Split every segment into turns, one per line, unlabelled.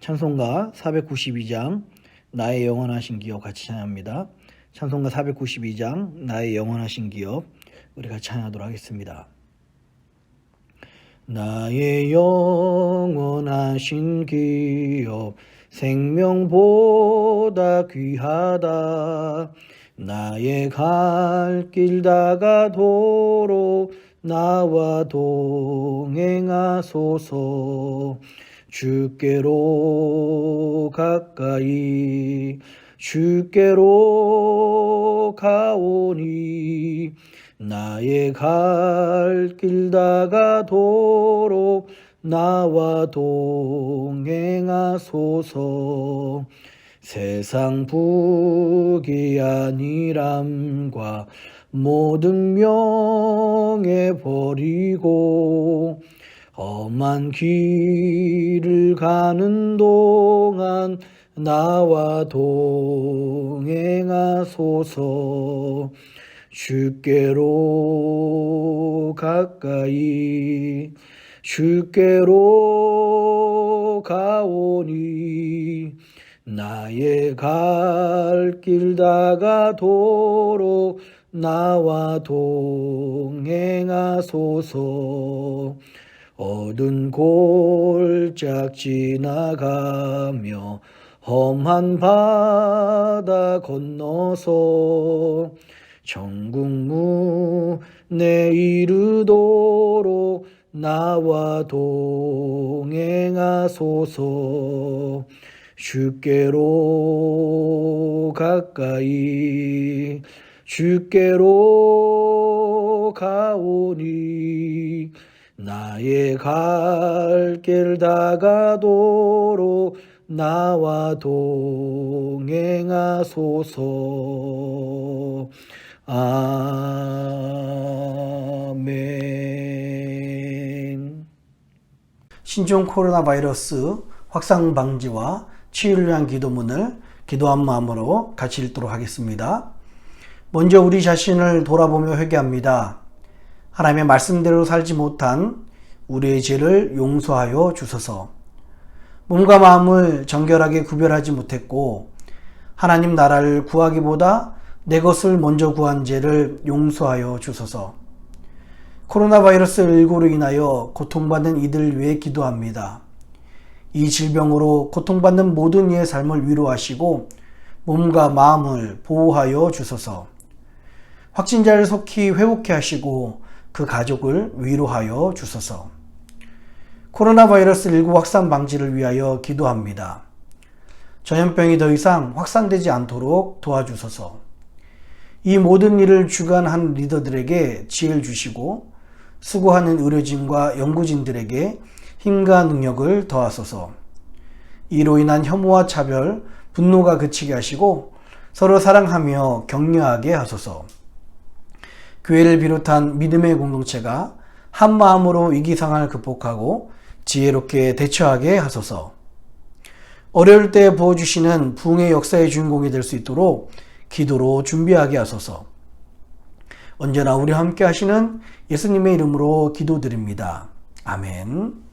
찬송가 492장 나의 영원하신 기업 같이 찬양합니다. 찬송가 492장 나의 영원하신 기업 우리 같이 찬양하도록 하겠습니다. 나의 영원하신 기업 생명보다 귀하다. 나의 갈 길 다가도록 나와 동행하소서. 주께로 가까이 주께로 가오니 나의 갈 길 다가도록 나와 동행하소서. 세상 부귀한 일함과 모든 명예 버리고 험한 길을 가는 동안 나와 동행하소서. 주께로 가까이 주께로 가오니 나의 갈 길 다가도록 나와 동행하소서. 어두운 골짝 지나가며 험한 바다 건너서 천국 문에 이르도록 나와 동행하소서. 주께로 가까이 주께로 가오니 나의 갈 길 다가도록 나와 동행하소서. 아멘. 신종 코로나 바이러스 확산 방지와 치유를 위한 기도문을 기도한 마음으로 같이 읽도록 하겠습니다. 먼저 우리 자신을 돌아보며 회개합니다. 하나님의 말씀대로 살지 못한 우리의 죄를 용서하여 주소서. 몸과 마음을 정결하게 구별하지 못했고 하나님 나라를 구하기보다 내 것을 먼저 구한 죄를 용서하여 주소서. 코로나 바이러스 19로 인하여 고통받는 이들을 위해 기도합니다. 이 질병으로 고통받는 모든 이의 삶을 위로하시고 몸과 마음을 보호하여 주소서. 확진자를 속히 회복케 하시고 그 가족을 위로하여 주소서. 코로나 바이러스 19 확산 방지를 위하여 기도합니다. 전염병이 더 이상 확산되지 않도록 도와주소서. 이 모든 일을 주관한 리더들에게 지혜를 주시고 수고하는 의료진과 연구진들에게 힘과 능력을 더하소서. 이로 인한 혐오와 차별, 분노가 그치게 하시고 서로 사랑하며 격려하게 하소서. 교회를 비롯한 믿음의 공동체가 한 마음으로 위기 상황을 극복하고 지혜롭게 대처하게 하소서. 어려울 때 부어주시는 부흥의 역사의 주인공이 될 수 있도록 기도로 준비하게 하소서. 언제나 우리와 함께 하시는 예수님의 이름으로 기도드립니다. 아멘.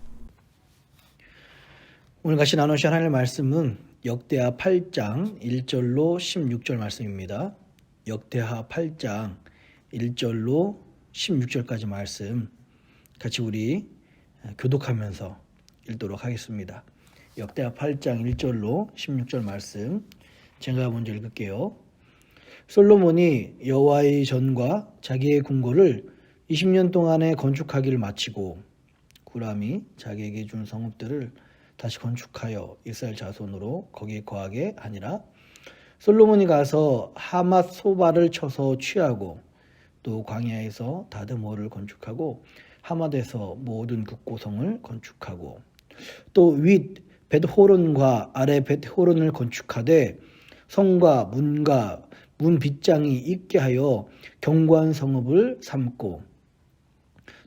오늘 같이 나누실 하나님의 말씀은 역대하 8장 1절로 16절 말씀입니다. 역대하 8장 1절로 16절까지 말씀 같이 우리 교독하면서 읽도록 하겠습니다. 역대하 8장 1절로 16절 말씀 제가 먼저 읽을게요. 솔로몬이 여호와의 전과 자기의 궁궐을 20년 동안에 건축하기를 마치고 구람이 자기에게 준 성읍들을 다시 건축하여 이스라엘 자손으로 거기에 거하게 하니라. 솔로몬이 가서 하맛 소바를 쳐서 취하고 또 광야에서 다드모를 건축하고 하맛에서 모든 국고성을 건축하고 또 윗 벳호론과 아래 벳호론을 건축하되 성과 문과 문 빗장이 있게 하여 견고한 성읍을 삼고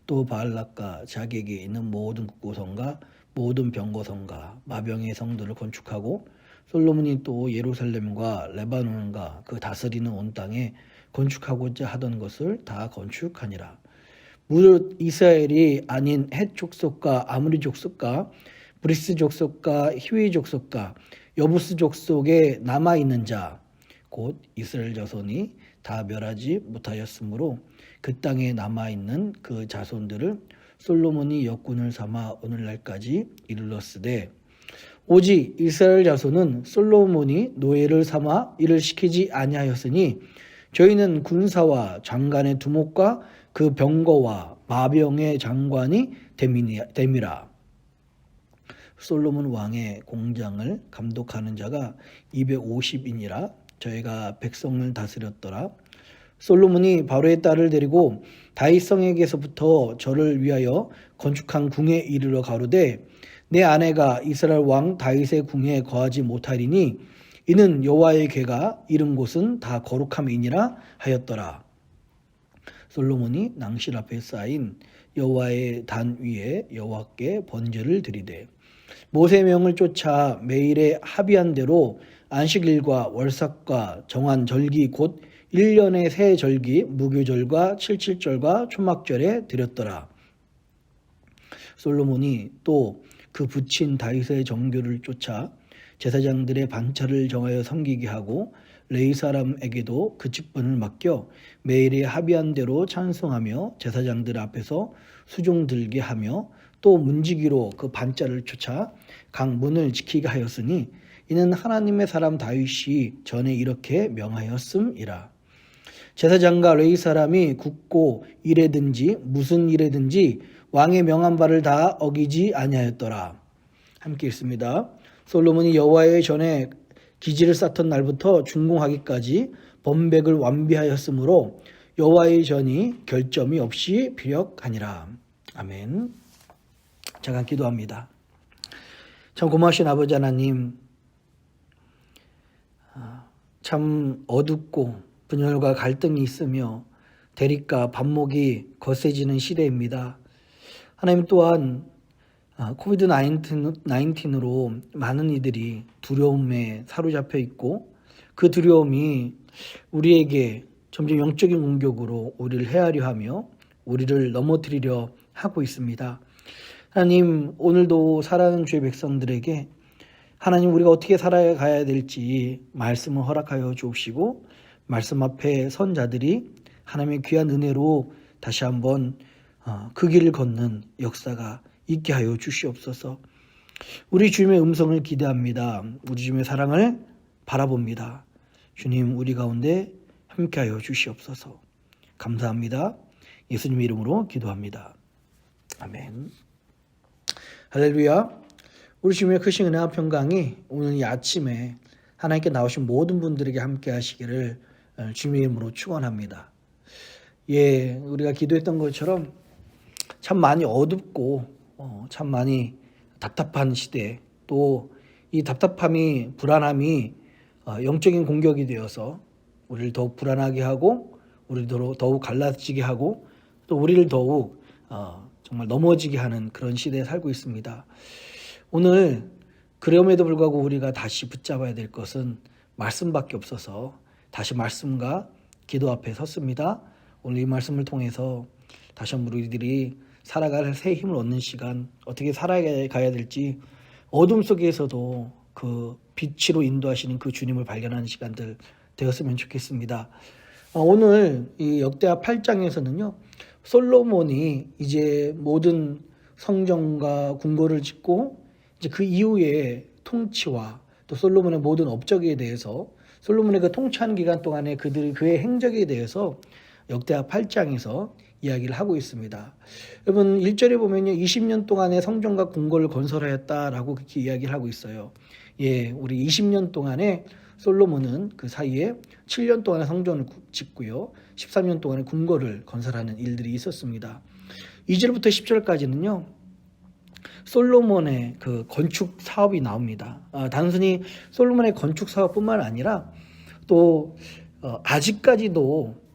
또 바알락과 자기에게 있는 모든 국고성과 모든 병거성과 마병의 성들을 건축하고 솔로몬이 또 예루살렘과 레바논과 그 다스리는 온 땅에 건축하고자 하던 것을 다 건축하니라. 무릇 이스라엘이 아닌 헷 족속과 아므리 족속과 브리스 족속과 히위 족속과 여부스 족속에 남아있는 자, 곧 이스라엘 자손이 다 멸하지 못하였으므로 그 땅에 남아있는 그 자손들을 솔로몬이 역군을 삼아 오늘날까지 이르렀으되 오직 이스라엘 자손은 솔로몬이 노예를 삼아 일을 시키지 아니하였으니 저희는 군사와 장관의 두목과 그 병거와 마병의 장관이 됨이라. 솔로몬 왕의 공장을 감독하는 자가 250인이라 저희가 백성을 다스렸더라. 솔로몬이 바로의 딸을 데리고 다윗성에게서부터 저를 위하여 건축한 궁에 이르러 가로되 내 아내가 이스라엘 왕 다윗의 궁에 거하지 못하리니 이는 여호와의 궤가 이른 곳은 다 거룩함이니라 하였더라. 솔로몬이 낭실 앞에 쌓인 여호와의 단 위에 여호와께 번제를 드리되 모세 명을 쫓아 매일에 합의한 대로 안식일과 월삭과 정한 절기 곧 1년의 새 절기 무교절과 칠칠절과 초막절에 드렸더라. 솔로몬이 또 그 부친 다윗의 정교를 쫓아 제사장들의 반차를 정하여 섬기게 하고 레위 사람에게도 그 직분을 맡겨 매일에 합의한 대로 찬송하며 제사장들 앞에서 수종 들게 하며 또 문지기로 그 반차를 쫓아 각 문을 지키게 하였으니 이는 하나님의 사람 다윗이 전에 이렇게 명하였음이라. 제사장과 레위 사람이 굳고 일에든지 무슨 일에든지 왕의 명한 바를 다 어기지 아니하였더라. 함께 읽습니다. 솔로몬이 여호와의 전에 기지를 쌓던 날부터 준공하기까지 범백을 완비하였으므로 여호와의 전이 결점이 없이 피력하니라. 아멘. 잠깐 기도합니다. 참 고마우신 아버지 하나님, 참 어둡고 분열과 갈등이 있으며 대립과 반목이 거세지는 시대입니다. 하나님 또한 코비드 19으로 많은 이들이 두려움에 사로잡혀 있고 그 두려움이 우리에게 점점 영적인 공격으로 우리를 헤아려 하며 우리를 넘어뜨리려 하고 있습니다. 하나님, 오늘도 사랑하는 주의 백성들에게 하나님 우리가 어떻게 살아가야 될지 말씀을 허락하여 주옵시고 말씀 앞에 선 자들이 하나님의 귀한 은혜로 다시 한번 그 길을 걷는 역사가 있게 하여 주시옵소서. 우리 주님의 음성을 기대합니다. 우리 주님의 사랑을 바라봅니다. 주님, 우리 가운데 함께하여 주시옵소서. 감사합니다. 예수님의 이름으로 기도합니다. 아멘. 할렐루야. 우리 주님의 크신 은혜와 평강이 오늘 이 아침에 하나님께 나오신 모든 분들에게 함께 하시기를 주님의 이름으로 축원합니다. 우리가 기도했던 것처럼 참 많이 어둡고 참 많이 답답한 시대, 또 이 답답함이 불안함이 영적인 공격이 되어서 우리를 더욱 불안하게 하고 우리를 더욱 갈라지게 하고 또 우리를 더욱 정말 넘어지게 하는 그런 시대에 살고 있습니다. 오늘 그럼에도 불구하고 우리가 다시 붙잡아야 될 것은 말씀밖에 없어서 다시 말씀과 기도 앞에 섰습니다. 오늘 이 말씀을 통해서 다시 한번 우리들이 살아갈 새 힘을 얻는 시간, 어떻게 살아가야 될지 어둠 속에서도 그 빛으로 인도하시는 그 주님을 발견하는 시간들 되었으면 좋겠습니다. 오늘 이 역대하 8장에서는요, 솔로몬이 이제 모든 성전과 궁궐을 짓고 이제 그 이후에 통치와 또 솔로몬의 모든 업적에 대해서 솔로몬의 그 통치하는 기간 동안에 그의 행적에 대해서 역대하 8장에서 이야기를 하고 있습니다. 여러분 1절에 보면요, 20년 동안에 성전과 궁궐을 건설하였다라고 그렇게 이야기를 하고 있어요. 우리 20년 동안에 솔로몬은 그 사이에 7년 동안에 성전을 짓고요, 13년 동안에 궁궐을 건설하는 일들이 있었습니다. 2절부터 10절까지는요, 솔로몬의 그 건축 사업이 나옵니다. 단순히 솔로몬의 건축 사업뿐만 아니라 또 아직까지도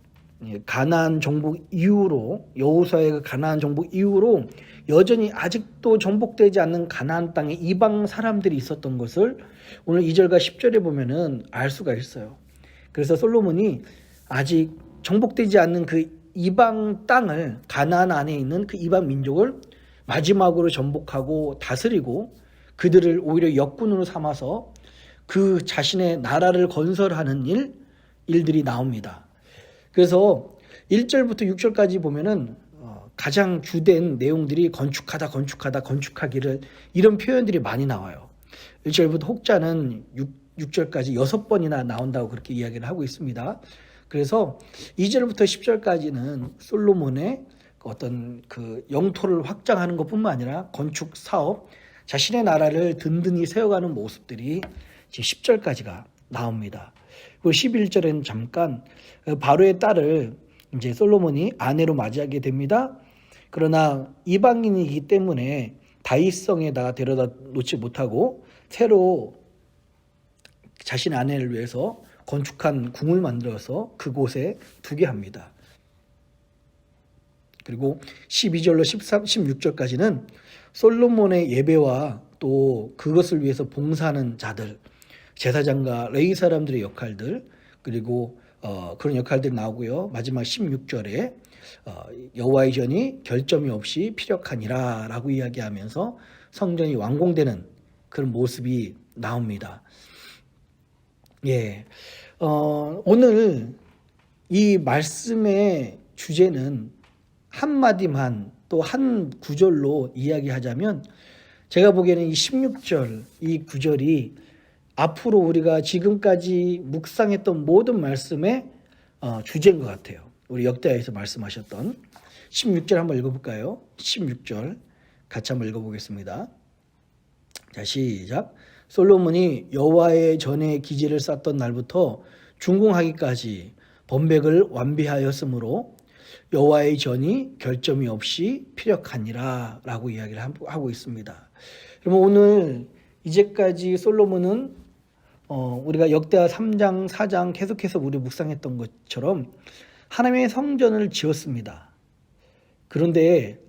가나안 정복 이후로, 여호수아의 그 가나안 정복 이후로 여전히 아직도 정복되지 않는 가나안 땅에 이방 사람들이 있었던 것을 오늘 2절과 10절에 보면은 알 수가 있어요. 그래서 솔로몬이 아직 정복되지 않는 그 이방 땅을, 가나안 안에 있는 그 이방 민족을 마지막으로 정복하고 다스리고 그들을 오히려 역군으로 삼아서 그 자신의 나라를 건설하는 일들이 나옵니다. 그래서 1절부터 6절까지 보면은 가장 주된 내용들이 건축하기를 이런 표현들이 많이 나와요. 1절부터 혹자는 6절까지 6번이나 나온다고 그렇게 이야기를 하고 있습니다. 그래서 2절부터 10절까지는 솔로몬의 어떤 그 영토를 확장하는 것뿐만 아니라 건축 사업, 자신의 나라를 든든히 세워가는 모습들이 이제 10절까지가 나옵니다. 그리고 11절에는 잠깐 바로의 딸을 이제 솔로몬이 아내로 맞이하게 됩니다. 그러나 이방인이기 때문에 다윗성에다가 데려다 놓지 못하고 새로 자신의 아내를 위해서 건축한 궁을 만들어서 그곳에 두게 합니다. 그리고 12절로 16절까지는 솔로몬의 예배와 또 그것을 위해서 봉사하는 자들, 제사장과 레위 사람들의 역할들, 그리고 그런 역할들이 나오고요. 마지막 16절에 여호와의 전이 결점이 없이 피력하니라 라고 이야기하면서 성전이 완공되는 그런 모습이 나옵니다. 예, 오늘 이 말씀의 주제는 한마디만 또 한 구절로 이야기하자면 제가 보기에는 이 16절 이 구절이 앞으로 우리가 지금까지 묵상했던 모든 말씀의 주제인 것 같아요. 우리 역대하에서 말씀하셨던 16절 한번 읽어볼까요? 16절 같이 한번 읽어보겠습니다. 자, 시작. 솔로몬이 여호와의 전에 기지를 쌓던 날부터 중궁하기까지 번백을 완비하였으므로 여호와의 전이 결점이 없이 피력하니라 라고 이야기를 하고 있습니다. 그러면 오늘 이제까지 솔로몬은 우리가 역대하 3장 4장 계속해서 우리 묵상했던 것처럼 하나님의 성전을 지었습니다. 그런데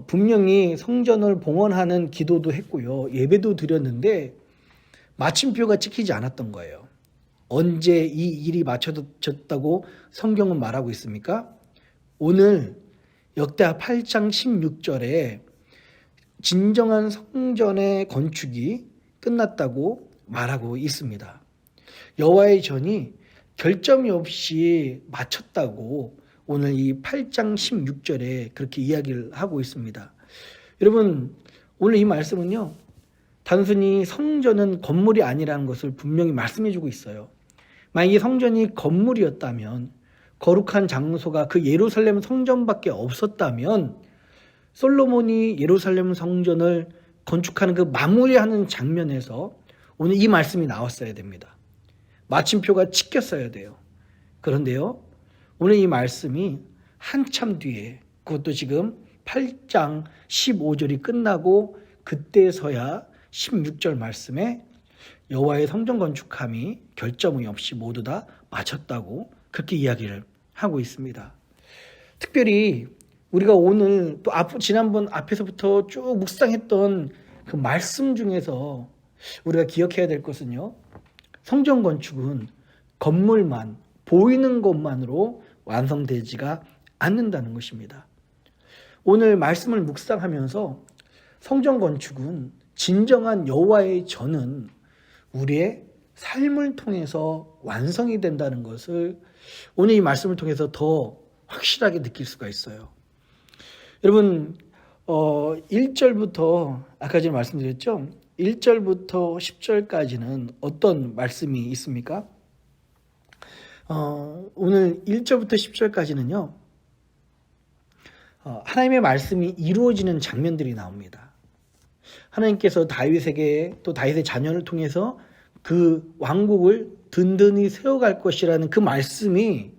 분명히 성전을 봉헌하는 기도도 했고요. 예배도 드렸는데 마침표가 찍히지 않았던 거예요. 언제 이 일이 맞춰졌다고 성경은 말하고 있습니까? 오늘 역대하 8장 16절에 진정한 성전의 건축이 끝났다고 말하고 있습니다. 여호와의 전이 결점이 없이 마쳤다고 오늘 이 8장 16절에 그렇게 이야기를 하고 있습니다. 여러분, 오늘 이 말씀은요, 단순히 성전은 건물이 아니라는 것을 분명히 말씀해 주고 있어요. 만약에 성전이 건물이었다면, 거룩한 장소가 그 예루살렘 성전밖에 없었다면 솔로몬이 예루살렘 성전을 건축하는 그 마무리하는 장면에서 오늘 이 말씀이 나왔어야 됩니다. 마침표가 찍혔어야 돼요. 그런데요, 오늘 이 말씀이 한참 뒤에, 그것도 지금 8장 15절이 끝나고 그때서야 16절 말씀에 여호와의 성전 건축함이 결점이 없이 모두 다 마쳤다고 그렇게 이야기를 하고 있습니다. 특별히 우리가 오늘 또 지난번 앞에서부터 쭉 묵상했던 그 말씀 중에서 우리가 기억해야 될 것은요, 성전 건축은 건물만, 보이는 것만으로 완성되지가 않는다는 것입니다. 오늘 말씀을 묵상하면서 성전 건축은 진정한 여호와의 전은 우리의 삶을 통해서 완성이 된다는 것을 오늘 이 말씀을 통해서 더 확실하게 느낄 수가 있어요. 여러분, 1절부터 아까 전에 말씀드렸죠? 1절부터 10절까지는 어떤 말씀이 있습니까? 오늘 1절부터 10절까지는요, 하나님의 말씀이 이루어지는 장면들이 나옵니다. 하나님께서 다윗에게 또 다윗의 자녀를 통해서 그 왕국을 든든히 세워갈 것이라는 그 말씀이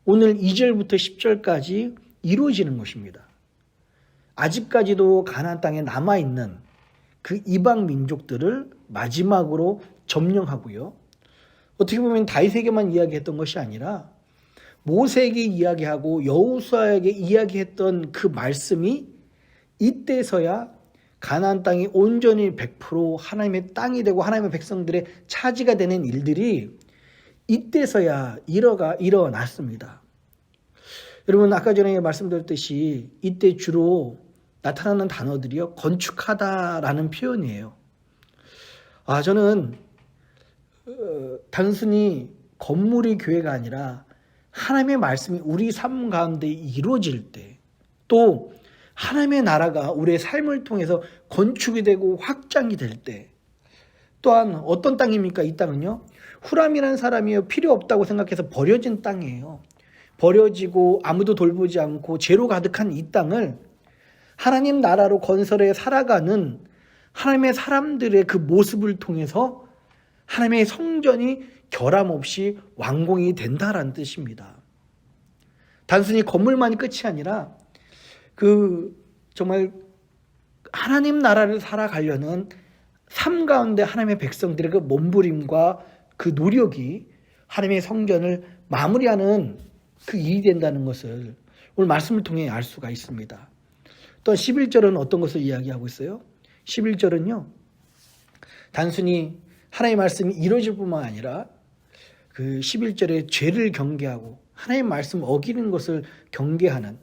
오늘 2절부터 10절까지 이루어지는 것입니다. 아직까지도 가나안 땅에 남아있는 그 이방 민족들을 마지막으로 점령하고요. 어떻게 보면 다윗에게만 이야기했던 것이 아니라 모세에게 이야기하고 여호수아에게 이야기했던 그 말씀이 이때서야 가나안 땅이 온전히 100% 하나님의 땅이 되고 하나님의 백성들의 차지가 되는 일들이 이때서야 일어났습니다. 여러분, 아까 전에 말씀드렸듯이 이때 주로 나타나는 단어들이요, 건축하다라는 표현이에요. 저는 단순히 건물이 교회가 아니라 하나님의 말씀이 우리 삶 가운데 이루어질 때, 또 하나님의 나라가 우리의 삶을 통해서 건축이 되고 확장이 될 때, 또한 어떤 땅입니까? 이 땅은요, 후람이라는 사람이 필요 없다고 생각해서 버려진 땅이에요. 버려지고 아무도 돌보지 않고 죄로 가득한 이 땅을 하나님 나라로 건설해 살아가는 하나님의 사람들의 그 모습을 통해서 하나님의 성전이 결함 없이 완공이 된다라는 뜻입니다. 단순히 건물만이 끝이 아니라 정말 하나님 나라를 살아가려는 삶 가운데 하나님의 백성들의 그 몸부림과 그 노력이 하나님의 성전을 마무리하는 그 일이 된다는 것을 오늘 말씀을 통해 알 수가 있습니다. 또 11절은 어떤 것을 이야기하고 있어요? 11절은요, 단순히 하나님의 말씀이 이루어질 뿐만 아니라 그 11절에 죄를 경계하고 하나님의 말씀 어기는 것을 경계하는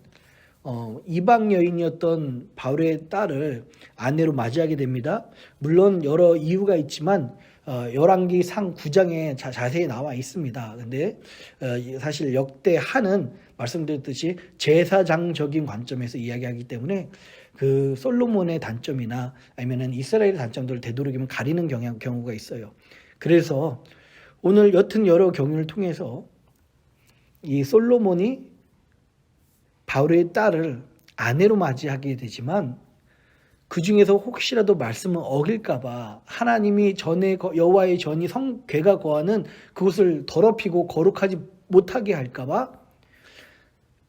이방 여인이었던 바울의 딸을 아내로 맞이하게 됩니다. 물론 여러 이유가 있지만 열왕기상 9장에 자세히 나와 있습니다. 근데 사실 역대하는 말씀드렸듯이 제사장적인 관점에서 이야기하기 때문에 그 솔로몬의 단점이나 아니면 이스라엘의 단점들을 되도록이면 가리는 경우가 있어요. 그래서 오늘 여튼 여러 경우를 통해서 이 솔로몬이 바울의 딸을 아내로 맞이하게 되지만 그 중에서 혹시라도 말씀을 어길까봐 하나님이 전에 여호와의 전이 괴가 거하는 그곳을 더럽히고 거룩하지 못하게 할까봐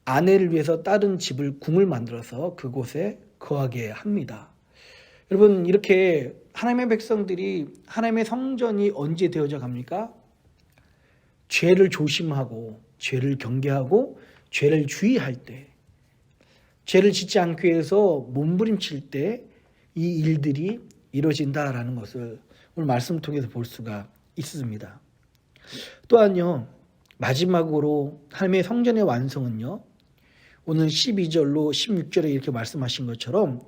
아내를 위해서 다른 집을 궁을 만들어서 그곳에 거하게 합니다. 여러분, 이렇게 하나님의 백성들이 하나님의 성전이 언제 되어져 갑니까? 죄를 조심하고 죄를 경계하고 죄를 주의할 때, 죄를 짓지 않기 위해서 몸부림칠 때 이 일들이 이루어진다라는 것을 오늘 말씀 통해서 볼 수가 있습니다. 또한요, 마지막으로 하나님의 성전의 완성은요, 오늘 12절로 16절에 이렇게 말씀하신 것처럼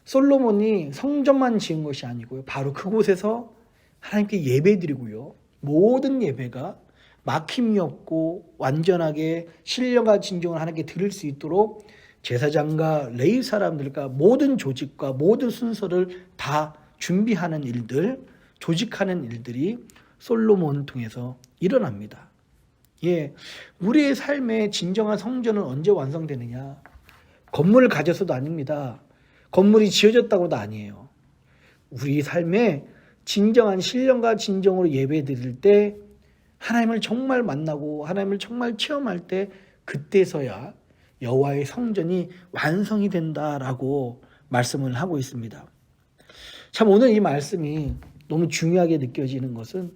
솔로몬이 성전만 지은 것이 아니고요, 바로 그곳에서 하나님께 예배드리고요, 모든 예배가 막힘이 없고 완전하게 신령과 진정을 하나님께 드릴 수 있도록 제사장과 레위 사람들과 모든 조직과 모든 순서를 다 준비하는 일들, 조직하는 일들이 솔로몬을 통해서 일어납니다. 우리의 삶의 진정한 성전은 언제 완성되느냐? 건물을 가져서도 아닙니다. 건물이 지어졌다고도 아니에요. 우리 삶의 진정한 신령과 진정으로 예배 드릴 때, 하나님을 정말 만나고 하나님을 정말 체험할 때, 그때서야 여호와의 성전이 완성이 된다라고 말씀을 하고 있습니다. 참, 오늘 이 말씀이 너무 중요하게 느껴지는 것은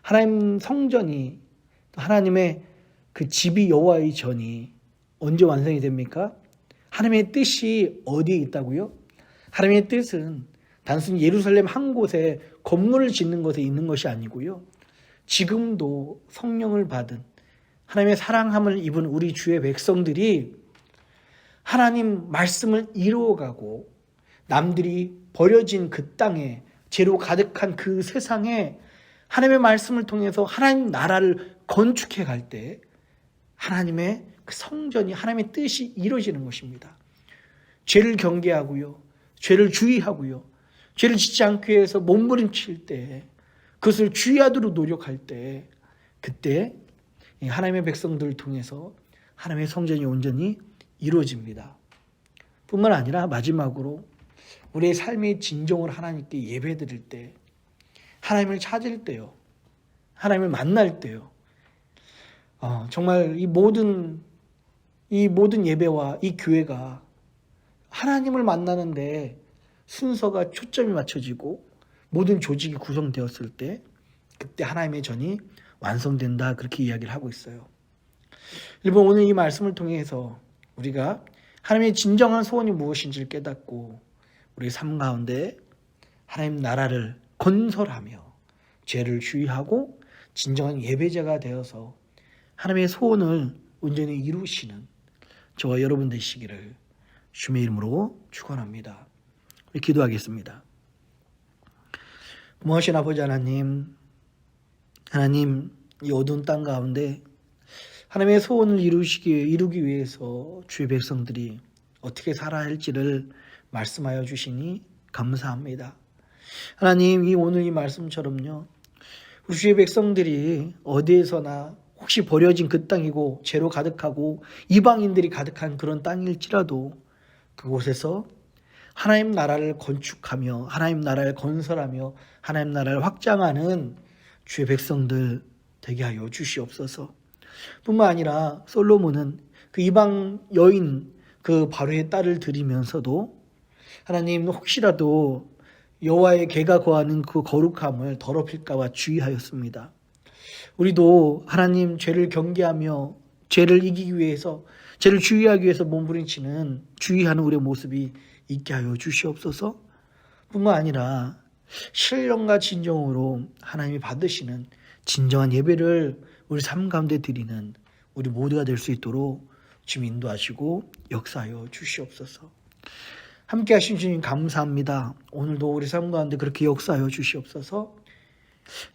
하나님 성전이, 하나님의 그 집이, 여호와의 전이 언제 완성이 됩니까? 하나님의 뜻이 어디에 있다고요? 하나님의 뜻은 단순히 예루살렘 한 곳에 건물을 짓는 것에 있는 것이 아니고요, 지금도 성령을 받은 하나님의 사랑함을 입은 우리 주의 백성들이 하나님 말씀을 이루어가고 남들이 버려진 그 땅에, 죄로 가득한 그 세상에 하나님의 말씀을 통해서 하나님 나라를 건축해 갈 때 하나님의 그 성전이, 하나님의 뜻이 이루어지는 것입니다. 죄를 경계하고요, 죄를 주의하고요, 죄를 짓지 않기 위해서 몸부림칠 때, 그것을 주의하도록 노력할 때, 그때 하나님의 백성들을 통해서 하나님의 성전이 온전히 이루어집니다. 뿐만 아니라 마지막으로 우리의 삶의 진정을 하나님께 예배드릴 때, 하나님을 찾을 때요, 하나님을 만날 때요, 정말 이 모든 예배와 이 교회가 하나님을 만나는데 순서가 초점이 맞춰지고 모든 조직이 구성되었을 때, 그때 하나님의 전이 완성된다, 그렇게 이야기를 하고 있어요. 여러분, 오늘 이 말씀을 통해서 우리가 하나님의 진정한 소원이 무엇인지를 깨닫고 우리 삶 가운데 하나님 나라를 건설하며 죄를 주의하고 진정한 예배자가 되어서 하나님의 소원을 온전히 이루시는 저와 여러분 되시기를 주님의 이름으로 축원합니다. 우리 기도하겠습니다. 무엇이나 아버지 하나님, 이 어두운 땅 가운데 하나님의 소원을 이루기 위해서 주의 백성들이 어떻게 살아야 할지를 말씀하여 주시니 감사합니다. 하나님, 오늘 이 말씀처럼요, 우리 주의 백성들이 어디에서나 혹시 버려진 그 땅이고 죄로 가득하고 이방인들이 가득한 그런 땅일지라도 그곳에서 하나님 나라를 건축하며 하나님 나라를 건설하며 하나님 나라를 확장하는 주의 백성들 되게 하여 주시옵소서. 뿐만 아니라 솔로몬은 그 이방 여인 그 바로의 딸을 들이면서도 하나님 혹시라도 여호와의 개가 거하는 그 거룩함을 더럽힐까 봐 주의하였습니다. 우리도 하나님 죄를 경계하며 죄를 이기기 위해서 죄를 주의하기 위해서 몸부림치는 주의하는 우리의 모습이 있게 하여 주시옵소서. 뿐만 아니라 신령과 진정으로 하나님이 받으시는 진정한 예배를 우리 삶 가운데 드리는 우리 모두가 될 수 있도록 주님 인도하시고 역사하여 주시옵소서. 함께 하신 주님 감사합니다. 오늘도 우리 삶 가운데 그렇게 역사하여 주시옵소서.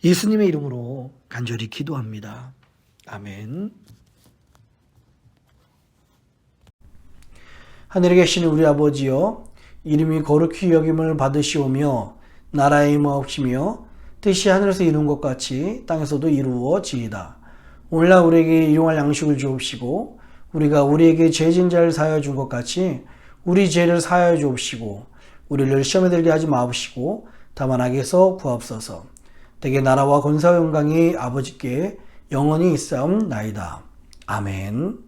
예수님의 이름으로 간절히 기도합니다. 아멘. 하늘에 계시는 우리 아버지여, 이름이 거룩히 여김을 받으시오며 나라의 임하옵시며 뜻이 하늘에서 이룬 것 같이 땅에서도 이루어지이다. 오늘날 우리에게 일용할 양식을 주옵시고 우리가 우리에게 죄진 자를 사하여 준 것 같이 우리 죄를 사하여 주옵시고 우리를 시험에 들게 하지 마옵시고 다만 악에서 구하옵소서. 대개 나라와 권세와 영광이 아버지께 영원히 있사옵나이다. 아멘.